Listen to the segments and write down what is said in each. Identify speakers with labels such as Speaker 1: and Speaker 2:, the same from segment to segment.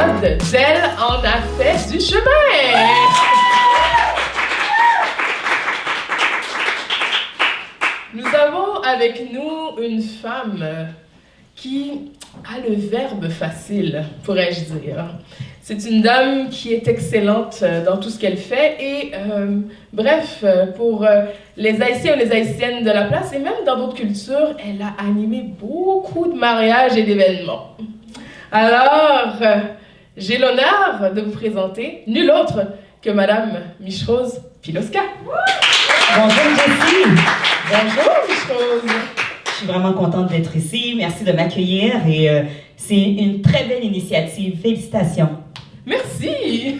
Speaker 1: épisode d'Elle en a fait du chemin! Nous avons avec nous une femme qui a le verbe facile, pourrais-je dire. C'est une dame qui est excellente dans tout ce qu'elle fait et, bref, pour les Haïtiens ou les Haïtiennes de la place et même dans d'autres cultures, elle a animé beaucoup de mariages et d'événements. Alors, j'ai l'honneur de vous présenter nul autre que Madame Miche-Rose Piloska.
Speaker 2: Bonjour Jessie.
Speaker 1: Bonjour Miche-Rose.
Speaker 2: Je suis vraiment contente d'être ici. Merci de m'accueillir et c'est une très belle initiative. Félicitations.
Speaker 1: Merci.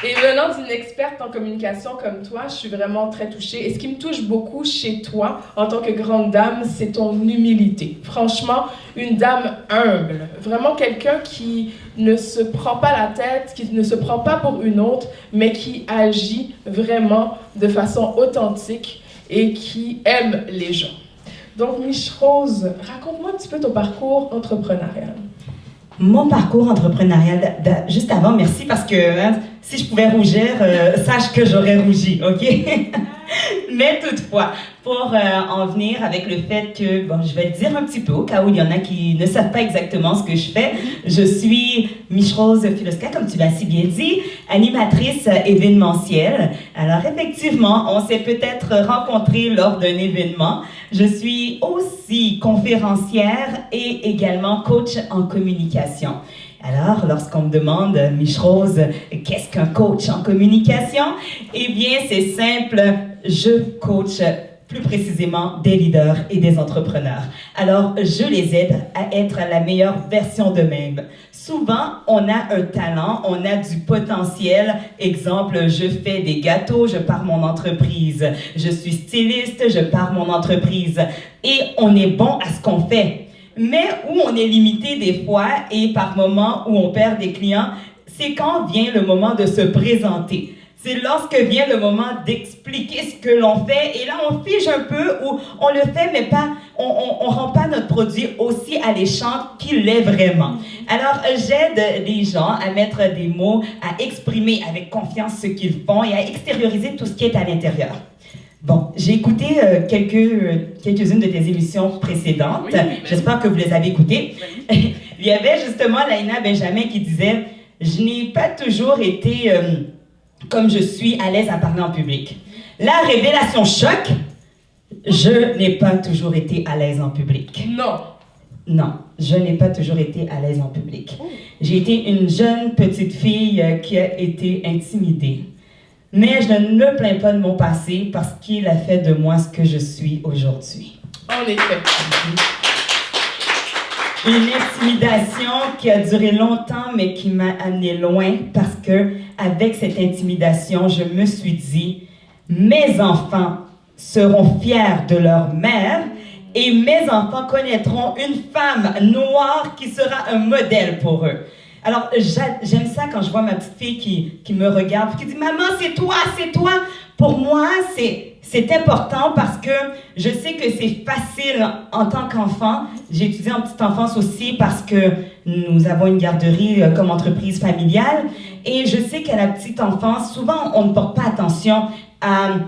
Speaker 1: Et venant d'une experte en communication comme toi, je suis vraiment très touchée. Et ce qui me touche beaucoup chez toi, en tant que grande dame, c'est ton humilité. Franchement, une dame humble. Vraiment quelqu'un qui ne se prend pas la tête, qui ne se prend pas pour une autre, mais qui agit vraiment de façon authentique et qui aime les gens. Donc, Miche-Rose, raconte-moi un petit peu ton parcours entrepreneurial.
Speaker 2: Mon parcours entrepreneurial, juste avant, merci parce que si je pouvais rougir, sache que j'aurais rougi, ok? Mais toutefois, pour en venir avec le fait que, bon, je vais le dire un petit peu, au cas où il y en a qui ne savent pas exactement ce que je fais. Je suis Miche-Rose Piloska, comme tu l'as si bien dit, animatrice événementielle. Alors effectivement, on s'est peut-être rencontrés lors d'un événement. Je suis aussi conférencière et également coach en communication. Alors, lorsqu'on me demande, Miche-Rose, qu'est-ce qu'un coach en communication? Eh bien, c'est simple, je coach plus précisément des leaders et des entrepreneurs. Alors, je les aide à être la meilleure version d'eux-mêmes. Souvent, on a un talent, on a du potentiel. Exemple, je fais des gâteaux, je pars mon entreprise. Je suis styliste, je pars mon entreprise. Et on est bon à ce qu'on fait. Mais où on est limité des fois et par moments où on perd des clients, c'est quand vient le moment de se présenter. C'est lorsque vient le moment d'expliquer ce que l'on fait. Et là, on fige un peu ou on le fait, mais pas, on rend pas notre produit aussi alléchant qu'il l'est vraiment. Alors, j'aide les gens à mettre des mots, à exprimer avec confiance ce qu'ils font et à extérioriser tout ce qui est à l'intérieur. Bon, j'ai écouté quelques-unes de tes émissions précédentes. Oui, j'espère que vous les avez écoutées. Oui. Il y avait justement Laïna Benjamin qui disait « Je n'ai pas toujours été comme je suis à l'aise à parler en public. » La révélation choc, je n'ai pas toujours été à l'aise en public.
Speaker 1: Non.
Speaker 2: Non, je n'ai pas toujours été à l'aise en public. J'ai été une jeune petite fille qui a été intimidée. Mais je ne me plains pas de mon passé parce qu'il a fait de moi ce que je suis aujourd'hui.
Speaker 1: En effet.
Speaker 2: Une intimidation qui a duré longtemps, mais qui m'a amené loin parce que, avec cette intimidation, je me suis dit, mes enfants seront fiers de leur mère et mes enfants connaîtront une femme noire qui sera un modèle pour eux. Alors, j'aime ça quand je vois ma petite fille qui me regarde, qui dit « Maman, c'est toi, c'est toi ». Pour moi, c'est important parce que je sais que c'est facile en tant qu'enfant. J'ai étudié en petite enfance aussi parce que nous avons une garderie comme entreprise familiale. Et je sais qu'à la petite enfance, souvent, on ne porte pas attention à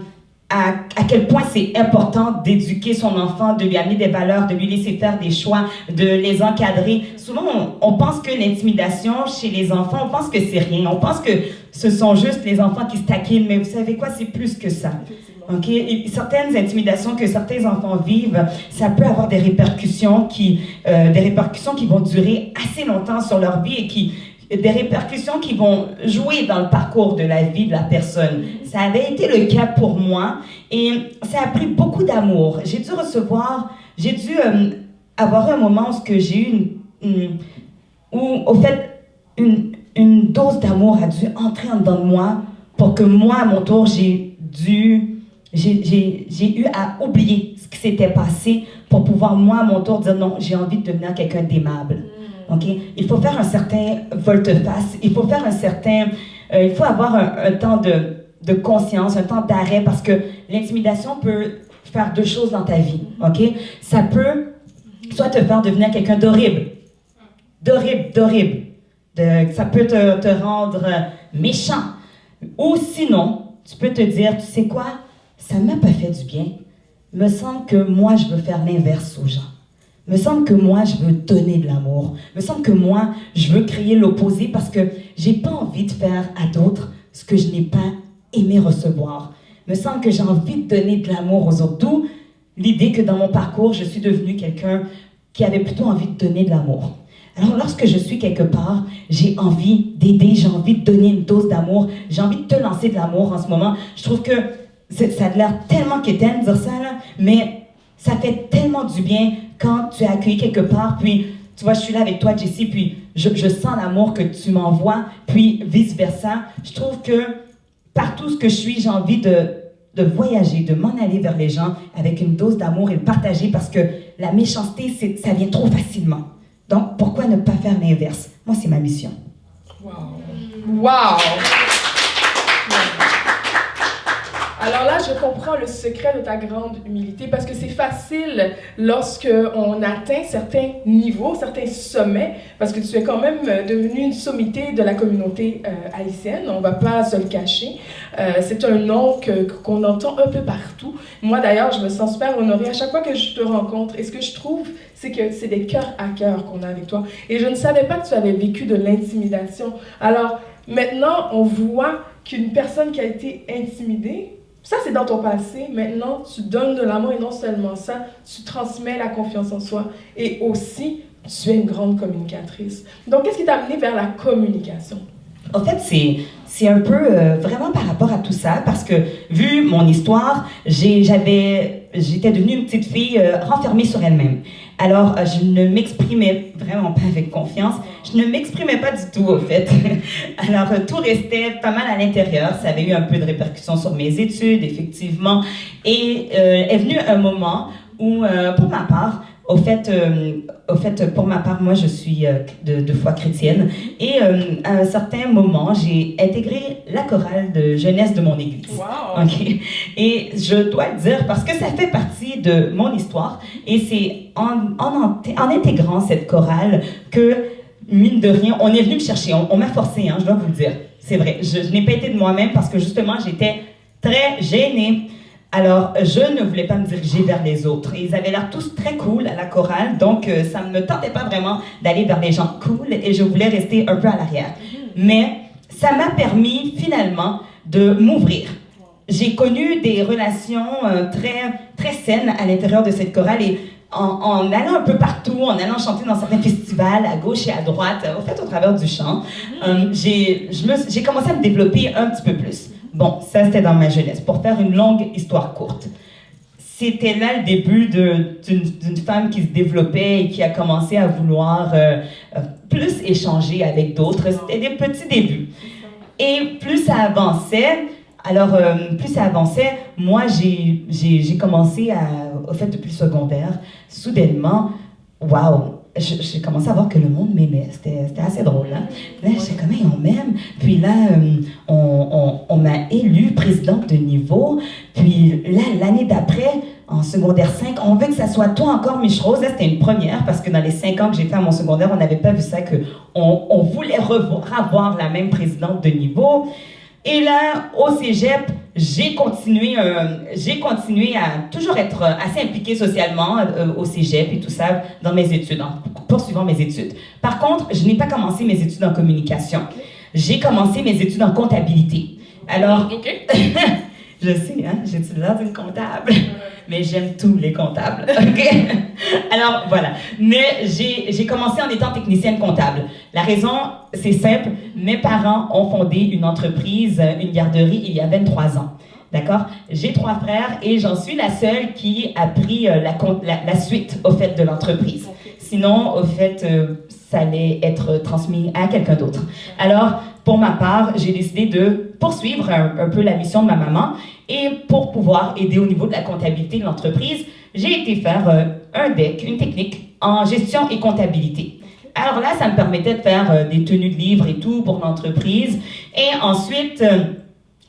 Speaker 2: quel point c'est important d'éduquer son enfant, de lui amener des valeurs, de lui laisser faire des choix, de les encadrer. Souvent, on pense que l'intimidation chez les enfants, on pense que c'est rien. On pense que ce sont juste les enfants qui se taquinent, mais vous savez quoi, c'est plus que ça. Okay? Et certaines intimidations que certains enfants vivent, ça peut avoir des répercussions qui vont durer assez longtemps sur leur vie et des répercussions qui vont jouer dans le parcours de la vie de la personne. Ça avait été le cas pour moi et ça a pris beaucoup d'amour. J'ai dû avoir un moment où j'ai eu une dose d'amour a dû entrer en dedans de moi pour que moi, à mon tour, j'ai eu à oublier ce qui s'était passé pour pouvoir, moi, à mon tour, dire non, j'ai envie de devenir quelqu'un d'aimable. Okay? Il faut faire un certain volte-face, il faut avoir un temps de conscience, un temps d'arrêt, parce que l'intimidation peut faire deux choses dans ta vie. Okay? Ça peut soit te faire devenir quelqu'un d'horrible, d'horrible. Ça peut te rendre méchant. Ou sinon, tu peux te dire, tu sais quoi, ça ne m'a pas fait du bien. Me semble que moi, je veux faire l'inverse aux gens. Me semble que moi, je veux donner de l'amour. Me semble que moi, je veux créer l'opposé parce que j'ai pas envie de faire à d'autres ce que je n'ai pas aimé recevoir. Me semble que j'ai envie de donner de l'amour aux autres. D'où l'idée que dans mon parcours, je suis devenue quelqu'un qui avait plutôt envie de donner de l'amour. Alors, lorsque je suis quelque part, j'ai envie d'aider, j'ai envie de donner une dose d'amour, j'ai envie de te lancer de l'amour en ce moment. Je trouve que ça a l'air tellement quétaine de dire ça, là, mais ça fait tellement du bien quand tu es accueilli quelque part, puis tu vois, je suis là avec toi, Jessie, puis je sens l'amour que tu m'envoies, puis vice-versa. Je trouve que partout ce que je suis, j'ai envie de voyager, de m'en aller vers les gens avec une dose d'amour et le partager parce que la méchanceté, ça vient trop facilement. Donc, pourquoi ne pas faire l'inverse? Moi, c'est ma mission.
Speaker 1: Wow! Wow! Alors là, je comprends le secret de ta grande humilité parce que c'est facile lorsqu'on atteint certains niveaux, certains sommets, parce que tu es quand même devenue une sommité de la communauté haïtienne, on ne va pas se le cacher. C'est un nom qu'on entend un peu partout. Moi d'ailleurs, je me sens super honorée à chaque fois que je te rencontre. Et ce que je trouve, c'est que c'est des cœurs à cœur qu'on a avec toi. Et je ne savais pas que tu avais vécu de l'intimidation. Alors maintenant, on voit qu'une personne qui a été intimidée, ça, c'est dans ton passé. Maintenant, tu donnes de l'amour et non seulement ça, tu transmets la confiance en soi. Et aussi, tu es une grande communicatrice. Donc, qu'est-ce qui t'a amené vers la communication?
Speaker 2: En fait, c'est un peu vraiment par rapport à tout ça, parce que vu mon histoire, j'étais devenue une petite fille renfermée sur elle-même. Alors, je ne m'exprimais vraiment pas avec confiance. Je ne m'exprimais pas du tout, au fait. Alors, tout restait pas mal à l'intérieur. Ça avait eu un peu de répercussions sur mes études, effectivement. Et est venu un moment où, pour ma part, au fait, pour ma part, moi, je suis de foi chrétienne. Et à un certain moment, j'ai intégré la chorale de jeunesse de mon église.
Speaker 1: Wow!
Speaker 2: Okay? Et je dois le dire parce que ça fait partie de mon histoire. Et c'est en intégrant cette chorale que, mine de rien, on est venu me chercher. On m'a forcé, hein, je dois vous le dire. C'est vrai. Je n'ai pas été de moi-même parce que, justement, j'étais très gênée. Alors, je ne voulais pas me diriger vers les autres. Et ils avaient l'air tous très cool à la chorale, donc ça ne me tentait pas vraiment d'aller vers les gens cool et je voulais rester un peu à l'arrière. Mais ça m'a permis finalement de m'ouvrir. J'ai connu des relations très, très saines à l'intérieur de cette chorale et en allant un peu partout, en allant chanter dans certains festivals à gauche et à droite, au fait au travers du chant, j'ai commencé à me développer un petit peu plus. Bon, ça c'était dans ma jeunesse. Pour faire une longue histoire courte, c'était là le début d'une femme qui se développait et qui a commencé à vouloir plus échanger avec d'autres. C'était des petits débuts. Et plus ça avançait, moi j'ai commencé au fait depuis le secondaire, soudainement, waouh! J'ai commencé à voir que le monde m'aimait. C'était assez drôle. Hein? Là, j'étais comme, hey, on m'aime. Puis là, on m'a élue présidente de niveau. Puis là, l'année d'après, en secondaire 5, on veut que ça soit toi encore, Mich Rose. Là, c'était une première parce que dans les 5 ans que j'ai fait à mon secondaire, on n'avait pas vu ça, qu'on voulait avoir la même présidente de niveau. Et là, au cégep, j'ai continué à toujours être assez impliquée socialement au cégep et tout ça dans mes études, en poursuivant mes études. Par contre, je n'ai pas commencé mes études en communication. J'ai commencé mes études en comptabilité. Alors, je sais, hein, j'ai l'air d'une comptable, mais j'aime tous les comptables. Okay? Alors, voilà. Mais j'ai commencé en étant technicienne comptable. La raison, c'est simple. Mes parents ont fondé une entreprise, une garderie, il y a 23 ans. D'accord? J'ai 3 frères et j'en suis la seule qui a pris la suite, au fait, de l'entreprise. Sinon, au fait, ça allait être transmis à quelqu'un d'autre. Alors, pour ma part, j'ai décidé de poursuivre un peu la mission de ma maman et pour pouvoir aider au niveau de la comptabilité de l'entreprise, j'ai été faire un DEC, une technique en gestion et comptabilité. Alors là, ça me permettait de faire des tenues de livres et tout pour l'entreprise. Et ensuite,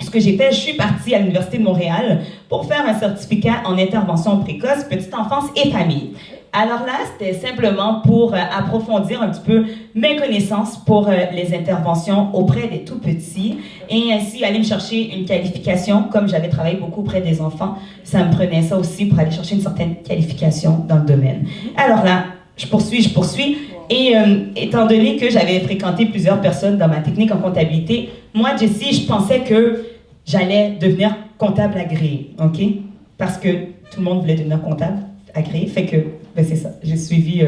Speaker 2: ce que j'ai fait, je suis partie à l'Université de Montréal pour faire un certificat en intervention précoce, petite enfance et famille. Alors là, c'était simplement pour approfondir un petit peu mes connaissances pour les interventions auprès des tout-petits et ainsi aller me chercher une qualification. Comme j'avais travaillé beaucoup auprès des enfants, ça me prenait ça aussi pour aller chercher une certaine qualification dans le domaine. Alors là, je poursuis. Et étant donné que j'avais fréquenté plusieurs personnes dans ma technique en comptabilité, moi, Jessie, je pensais que j'allais devenir comptable agréé, OK? Parce que tout le monde voulait devenir comptable agréé, fait que, ben c'est ça, j'ai suivi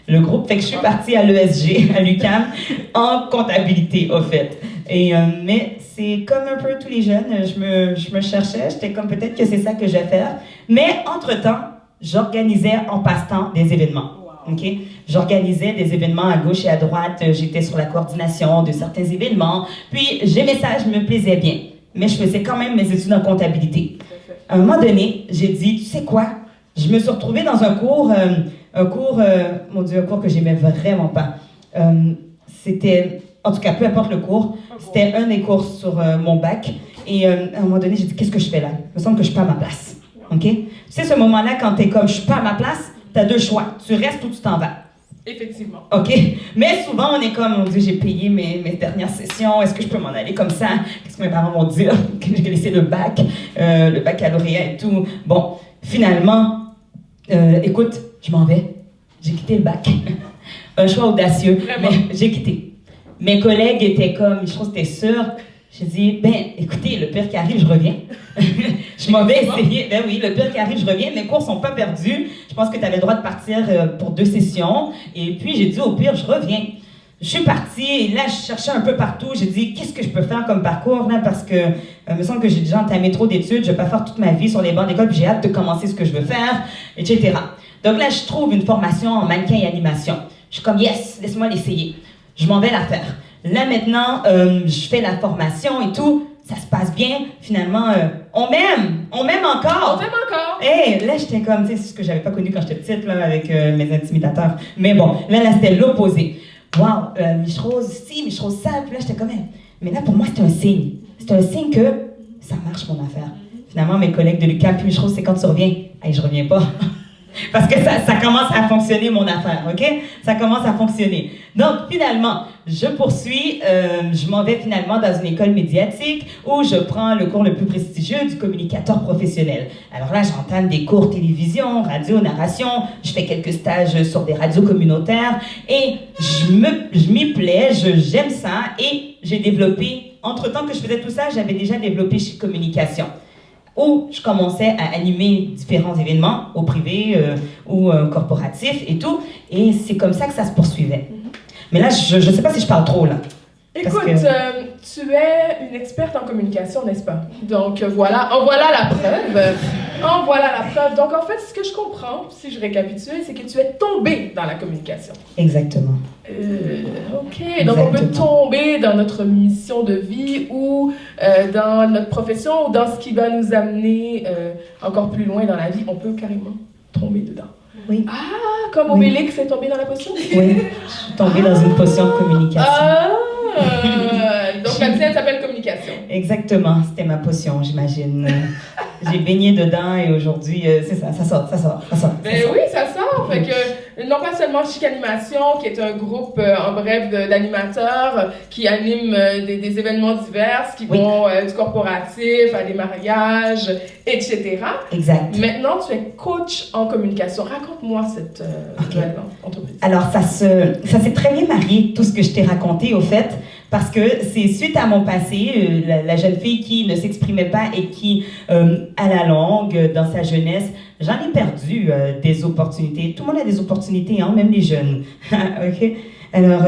Speaker 2: le groupe, fait que je suis partie à l'ESG, à l'UQAM, en comptabilité, au fait. Et, mais c'est comme un peu tous les jeunes, je me cherchais, j'étais comme peut-être que c'est ça que je vais faire. Mais entre-temps, j'organisais en passe-temps des événements. OK? J'organisais des événements à gauche et à droite. J'étais sur la coordination de certains événements. Puis, j'aimais ça, je me plaisais bien. Mais je faisais quand même mes études en comptabilité. À un moment donné, j'ai dit, tu sais quoi? Je me suis retrouvée dans un cours que j'aimais vraiment pas. C'était, en tout cas, peu importe le cours, c'était un des cours sur mon bac. Et à un moment donné, j'ai dit, qu'est-ce que je fais là? Il me semble que je suis pas à ma place. OK? Tu sais, ce moment-là, quand t'es comme, je suis pas à ma place, tu as deux choix. Tu restes ou tu t'en vas.
Speaker 1: Effectivement.
Speaker 2: OK? Mais souvent, on est comme, mon Dieu, j'ai payé mes dernières sessions. Est-ce que je peux m'en aller comme ça? Qu'est-ce que mes parents vont dire? Que j'ai laissé le baccalauréat et tout. Bon, finalement, écoute, je m'en vais. J'ai quitté le bac. Un choix audacieux.
Speaker 1: Vraiment?
Speaker 2: Mais j'ai quitté. Mes collègues étaient comme, je trouve que c'était sûr. J'ai dit, ben, écoutez, le pire qui arrive, je reviens. Je m'en vais essayer. Ben oui, le pire qui arrive, je reviens. Mes cours sont pas perdus. Je pense que tu avais le droit de partir pour 2 sessions. Et puis, j'ai dit, au pire, je reviens. Je suis partie et là, je cherchais un peu partout. J'ai dit, qu'est-ce que je peux faire comme parcours, là? Parce que, il me semble que j'ai déjà entamé trop d'études. Je vais pas faire toute ma vie sur les bancs d'école, puis j'ai hâte de commencer ce que je veux faire, etc. Donc là, je trouve une formation en mannequin et animation. Je suis comme, yes, laisse-moi l'essayer. Je m'en vais la faire. Là, maintenant, je fais la formation et tout. Ça se passe bien. Finalement, on m'aime encore.
Speaker 1: On t'aime encore.
Speaker 2: Hey, là, j'étais comme, tu sais, c'est ce que j'avais pas connu quand j'étais petite, là, avec mes intimidateurs. Mais bon, là, c'était l'opposé. Wow, Mich-Rose ci, Mich-Rose ça. Puis là, j'étais comme, mais là, pour moi, c'était un signe. C'était un signe que ça marche, mon affaire. Finalement, mes collègues de l'UQAM, puis Mich-Rose, c'est quand tu reviens. Hey, je reviens pas. Parce que ça commence à fonctionner, mon affaire, OK? Ça commence à fonctionner. Donc, finalement, je poursuis. Je m'en vais finalement dans une école médiatique où je prends le cours le plus prestigieux du communicateur professionnel. Alors là, j'entame des cours télévision, radio, narration. Je fais quelques stages sur des radios communautaires et je m'y plais, j'aime ça et j'ai développé, entre-temps que je faisais tout ça, j'avais déjà développé chez Communication, où je commençais à animer différents événements, au privé ou corporatif et tout. Et c'est comme ça que ça se poursuivait. Mais là, je ne sais pas si je parle trop, là.
Speaker 1: Écoute, tu es une experte en communication, n'est-ce pas? Donc voilà, en voilà la preuve. Donc en fait, ce que je comprends, si je récapitule, c'est que tu es tombée dans la communication.
Speaker 2: Exactement.
Speaker 1: OK. Donc on peut tomber dans notre mission de vie ou dans notre profession ou dans ce qui va nous amener encore plus loin dans la vie. On peut carrément tomber dedans.
Speaker 2: Oui.
Speaker 1: Ah, comme Obélix est tombé dans la potion?
Speaker 2: Oui, je suis tombée dans une potion de communication.
Speaker 1: Donc la tienne s'appelle communication.
Speaker 2: Exactement, c'était ma potion, j'imagine. J'ai baigné dedans et aujourd'hui, c'est ça sort.
Speaker 1: Ben oui, ça sort. Fait que, non pas seulement Chic Animation, qui est un groupe, en bref, d'animateurs qui animent des événements divers, qui vont du corporatif à des mariages, etc.
Speaker 2: Exact.
Speaker 1: Maintenant, tu es coach en communication. Raconte-moi cette nouvelle entreprise.
Speaker 2: Alors, ça s'est très bien marié, tout ce que je t'ai raconté, au fait, parce que c'est suite à mon passé, la jeune fille qui ne s'exprimait pas et qui, à la longue, dans sa jeunesse, j'en ai perdu des opportunités. Tout le monde a des opportunités, hein, même les jeunes. OK? Alors,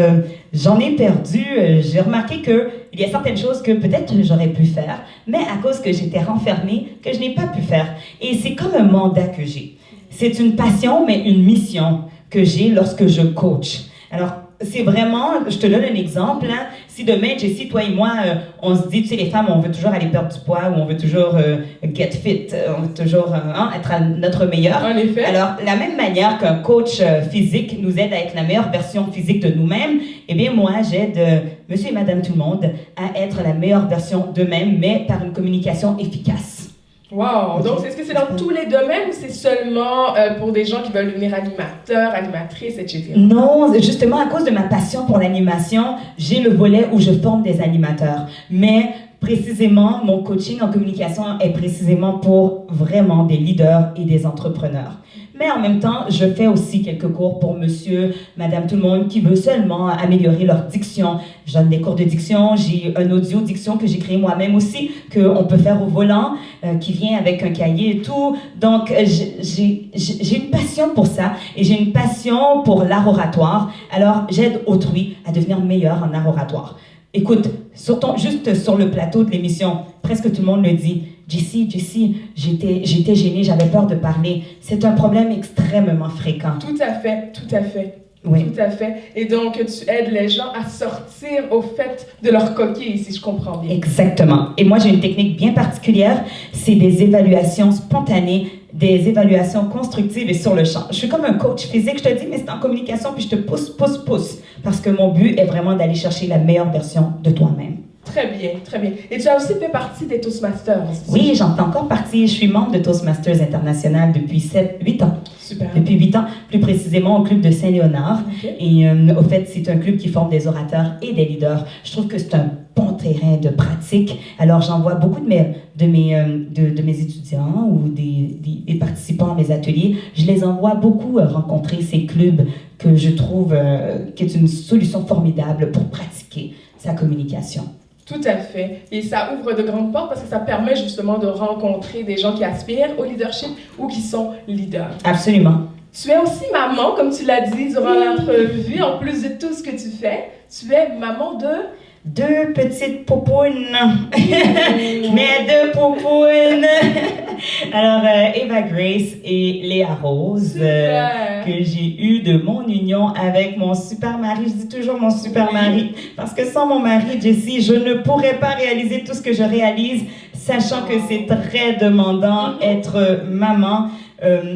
Speaker 2: j'en ai perdu. J'ai remarqué qu'il y a certaines choses que peut-être j'aurais pu faire, mais à cause que j'étais renfermée, que je n'ai pas pu faire. Et c'est comme un mandat que j'ai. C'est une passion, mais une mission que j'ai lorsque je coach. Alors, c'est vraiment, je te donne un exemple, hein. Si demain, Jessie, toi et moi, on se dit, tu sais, les femmes, on veut toujours aller perdre du poids ou on veut toujours get fit, on veut toujours être à notre meilleur.
Speaker 1: En effet.
Speaker 2: Alors, la même manière qu'un coach physique nous aide à être la meilleure version physique de nous-mêmes, eh bien, moi, j'aide monsieur et madame tout le monde à être la meilleure version d'eux-mêmes, mais par une communication efficace.
Speaker 1: Wow! Donc, est-ce que c'est dans tous les domaines ou c'est seulement pour des gens qui veulent devenir animateurs, animatrices, etc.?
Speaker 2: Non, justement, à cause de ma passion pour l'animation, j'ai le volet où je forme des animateurs. Mais précisément, mon coaching en communication est précisément pour vraiment des leaders et des entrepreneurs. Mais en même temps, je fais aussi quelques cours pour monsieur, madame, tout le monde qui veut seulement améliorer leur diction. Je donne des cours de diction, j'ai un audio diction que j'ai créé moi-même aussi, qu'on peut faire au volant, qui vient avec un cahier et tout. Donc, j'ai une passion pour ça et j'ai une passion pour l'art oratoire. Alors, j'aide autrui à devenir meilleur en art oratoire. Écoute, juste sur le plateau de l'émission, presque tout le monde le dit. Jessie, j'étais gênée, j'avais peur de parler. C'est un problème extrêmement fréquent.
Speaker 1: Tout à fait, tout à fait.
Speaker 2: Oui.
Speaker 1: Tout à fait. Et donc, tu aides les gens à sortir au fait de leur coquille, si je comprends bien.
Speaker 2: Exactement. Et moi, j'ai une technique bien particulière. C'est des évaluations spontanées, des évaluations constructives et sur le champ. Je suis comme un coach physique, je te dis, mais c'est en communication, puis je te pousse. Parce que mon but est vraiment d'aller chercher la meilleure version de toi-même.
Speaker 1: Très bien, très bien. Et tu as aussi fait partie des Toastmasters.
Speaker 2: Oui, j'en fais encore partie. Je suis membre de Toastmasters International depuis 8 ans.
Speaker 1: Super.
Speaker 2: Depuis 8 ans, plus précisément au club de Saint-Léonard.
Speaker 1: Okay.
Speaker 2: Et au fait, c'est un club qui forme des orateurs et des leaders. Je trouve que c'est un bon terrain de pratique. Alors, j'envoie beaucoup de mes étudiants ou des participants à mes ateliers. Je les envoie beaucoup rencontrer ces clubs que je trouve qui est une solution formidable pour pratiquer sa communication.
Speaker 1: Tout à fait. Et ça ouvre de grandes portes parce que ça permet justement de rencontrer des gens qui aspirent au leadership ou qui sont leaders.
Speaker 2: Absolument.
Speaker 1: Tu es aussi maman, comme tu l'as dit durant l'entrevue, en plus de tout ce que tu fais. Tu es maman de...
Speaker 2: 2 petites poupounes. Mes 2 poupounes. Alors, Eva Grace et Léa Rose, que j'ai eu de mon union avec mon super mari. Je dis toujours mon super mari, parce que sans mon mari, Jessie, je ne pourrais pas réaliser tout ce que je réalise, sachant que c'est très demandant être maman.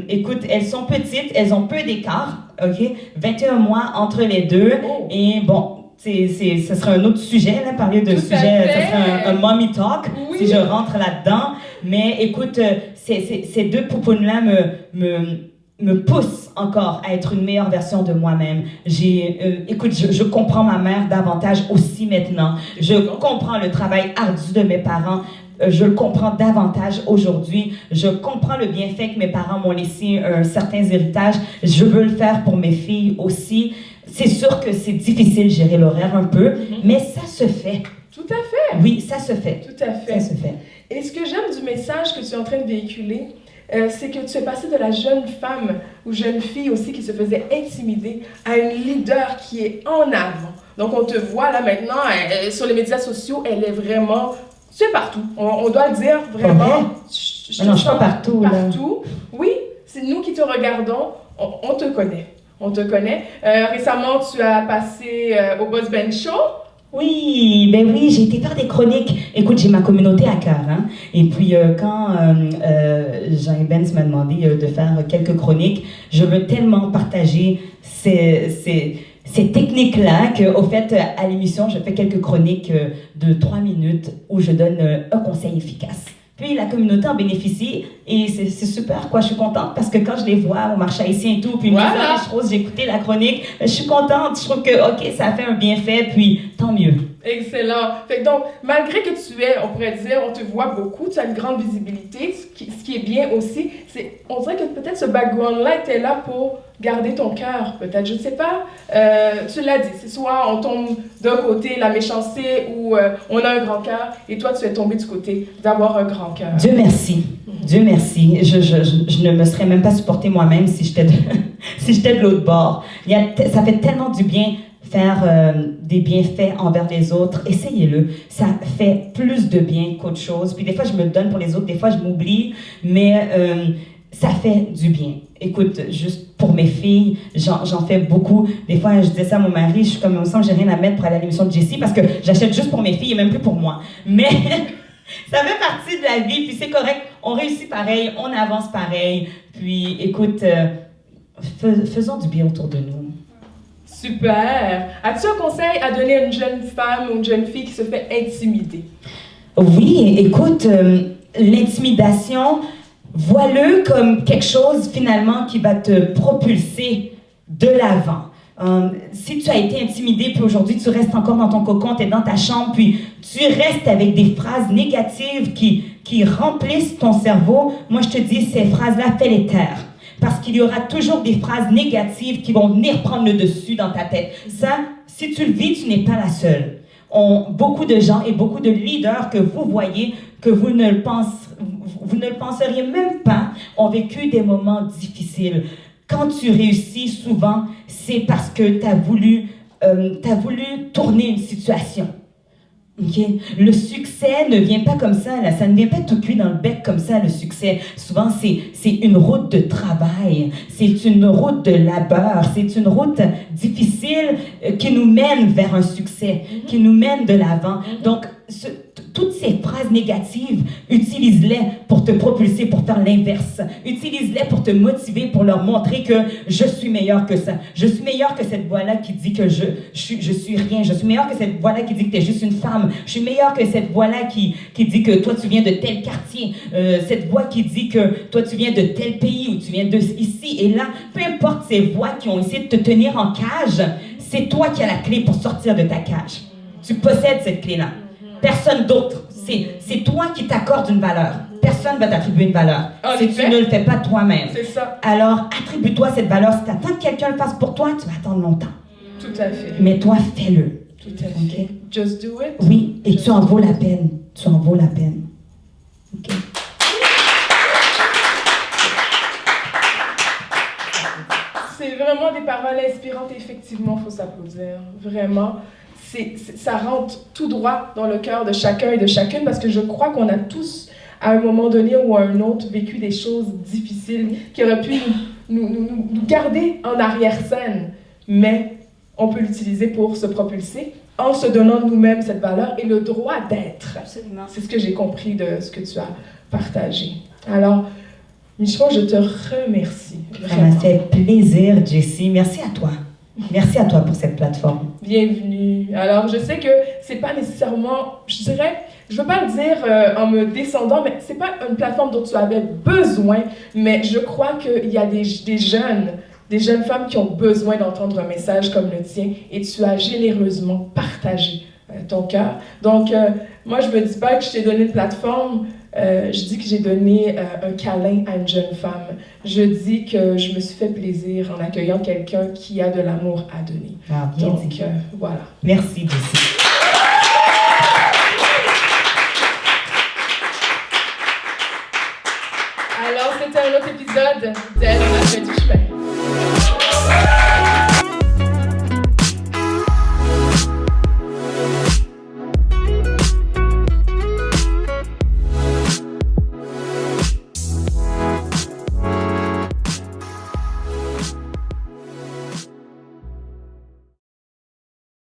Speaker 2: Écoute, elles sont petites, elles ont peu d'écart, ok? 21 mois entre les deux, et bon, ce serait un autre sujet, là, parler de sujet, ça serait un mommy talk, si je rentre là-dedans. Mais écoute, ces 2 poupounes-là me poussent encore à être une meilleure version de moi-même. Écoute, je comprends ma mère davantage aussi maintenant. Je comprends le travail ardu de mes parents. Je le comprends davantage aujourd'hui. Je comprends le bienfait que mes parents m'ont laissé certains héritages. Je veux le faire pour mes filles aussi. C'est sûr que c'est difficile de gérer l'horaire un peu, mais ça se fait.
Speaker 1: Tout à fait.
Speaker 2: Oui, ça se fait.
Speaker 1: Tout à fait.
Speaker 2: Ça se fait.
Speaker 1: Et ce que j'aime du message que tu es en train de véhiculer, c'est que tu es passé de la jeune femme ou jeune fille aussi qui se faisait intimider à une leader qui est en avant. Donc on te voit là maintenant sur les médias sociaux, elle est vraiment... Tu es partout. On doit le dire vraiment.
Speaker 2: Non, je suis pas partout.
Speaker 1: Partout. Oui, c'est nous qui te regardons. On te connaît. On te connaît. Récemment, tu as passé au Boss Ben Show.
Speaker 2: Oui, ben oui, j'ai été faire des chroniques. Écoute, j'ai ma communauté à cœur, hein. Et puis, quand Jean et Benz m'a demandé de faire quelques chroniques, je veux tellement partager ces techniques-là qu'au fait, à l'émission, je fais quelques chroniques de 3 minutes où je donne un conseil efficace. Puis la communauté en bénéficie et c'est super, quoi. Je suis contente parce que quand je les vois au marché haïtien et tout, puis voilà. J'ai écouté la chronique, je suis contente. Je trouve que, OK, ça a fait un bienfait, puis tant mieux.
Speaker 1: Excellent. Fait que donc, malgré que tu es, on pourrait dire, on te voit beaucoup, tu as une grande visibilité, ce qui est bien aussi, c'est, on dirait que peut-être ce background-là était là pour garder ton cœur, peut-être, je ne sais pas. Tu l'as dit, c'est soit on tombe d'un côté la méchanceté ou on a un grand cœur, et toi tu es tombé du côté d'avoir un grand cœur.
Speaker 2: Dieu merci. Dieu merci. Je ne me serais même pas supportée moi-même si j'étais de l'autre bord. Ça fait tellement du bien faire des bienfaits envers les autres. Essayez-le. Ça fait plus de bien qu'autre chose. Puis des fois, je me le donne pour les autres. Des fois, je m'oublie. Mais ça fait du bien. Écoute, juste pour mes filles, j'en fais beaucoup. Des fois, je disais ça à mon mari, je suis comme, il me semble que j'ai rien à mettre pour aller à l'émission de Jessie parce que j'achète juste pour mes filles et même plus pour moi. Mais ça fait partie de la vie, puis c'est correct. On réussit pareil, on avance pareil. Puis écoute, faisons du bien autour de nous.
Speaker 1: Super! As-tu un conseil à donner à une jeune femme ou une jeune fille qui se fait intimider?
Speaker 2: Oui, écoute, l'intimidation, vois-le comme quelque chose finalement qui va te propulser de l'avant. Si tu as été intimidé, puis aujourd'hui tu restes encore dans ton cocon, tu es dans ta chambre, puis tu restes avec des phrases négatives qui remplissent ton cerveau, moi je te dis, ces phrases-là, fais-les taire. Parce qu'il y aura toujours des phrases négatives qui vont venir prendre le dessus dans ta tête. Ça, si tu le vis, tu n'es pas la seule. Beaucoup de gens et beaucoup de leaders que vous voyez, que vous ne le penseriez même pas, ont vécu des moments difficiles. Quand tu réussis, souvent, c'est parce que tu as voulu tourner une situation. Okay? Le succès ne vient pas comme ça, là. Ça ne vient pas tout cuit dans le bec comme ça, le succès. Souvent, c'est une route de travail, c'est une route de labeur, c'est une route difficile qui nous mène vers un succès, qui nous mène de l'avant. Donc, toutes ces phrases négatives, utilise-les pour te propulser, pour faire l'inverse. Utilise-les pour te motiver, pour leur montrer que je suis meilleur que ça. Je suis meilleur que cette voix-là qui dit que je suis rien. Je suis meilleur que cette voix-là qui dit que tu es juste une femme. Je suis meilleur que cette voix-là qui dit que toi, tu viens de tel quartier. Cette voix qui dit que toi, tu viens de tel pays ou tu viens de ici et là. Peu importe ces voix qui ont essayé de te tenir en cage, c'est toi qui as la clé pour sortir de ta cage. Tu possèdes cette clé-là. Personne d'autre. C'est toi qui t'accordes une valeur. Personne ne va t'attribuer une valeur. Si tu ne le fais pas toi-même.
Speaker 1: C'est ça.
Speaker 2: Alors, attribue-toi cette valeur. Si tu attends que quelqu'un le fasse pour toi, tu vas attendre longtemps.
Speaker 1: Tout à fait.
Speaker 2: Mais toi, fais-le.
Speaker 1: Tout à fait.
Speaker 2: Okay?
Speaker 1: Just do it.
Speaker 2: Oui, et tu en vaux la peine. Tu en vaux la peine. OK?
Speaker 1: C'est vraiment des paroles inspirantes. Effectivement, il faut s'applaudir. Vraiment. Ça rentre tout droit dans le cœur de chacun et de chacune parce que je crois qu'on a tous, à un moment donné ou à un autre, vécu des choses difficiles qui auraient pu nous garder en arrière-scène. Mais on peut l'utiliser pour se propulser en se donnant nous-mêmes cette valeur et le droit d'être.
Speaker 2: Absolument.
Speaker 1: C'est ce que j'ai compris de ce que tu as partagé. Alors, Michon, je te remercie.
Speaker 2: Ça m'a fait plaisir, Jessie. Merci à toi. Merci à toi pour cette plateforme.
Speaker 1: Bienvenue. Alors, je sais que c'est pas nécessairement, je dirais, je veux pas le dire en me descendant, mais c'est pas une plateforme dont tu avais besoin, mais je crois qu'il y a des jeunes femmes qui ont besoin d'entendre un message comme le tien, et tu as généreusement partagé ton cœur. Donc, moi, je me dis pas que je t'ai donné une plateforme, je dis que j'ai donné un câlin à une jeune femme. Je dis que je me suis fait plaisir en accueillant quelqu'un qui a de l'amour à donner.
Speaker 2: Ah, bien
Speaker 1: donc,
Speaker 2: dit.
Speaker 1: voilà.
Speaker 2: Merci, Jessie.
Speaker 1: Alors, c'était un autre épisode d'Elle m'a fait du chemin.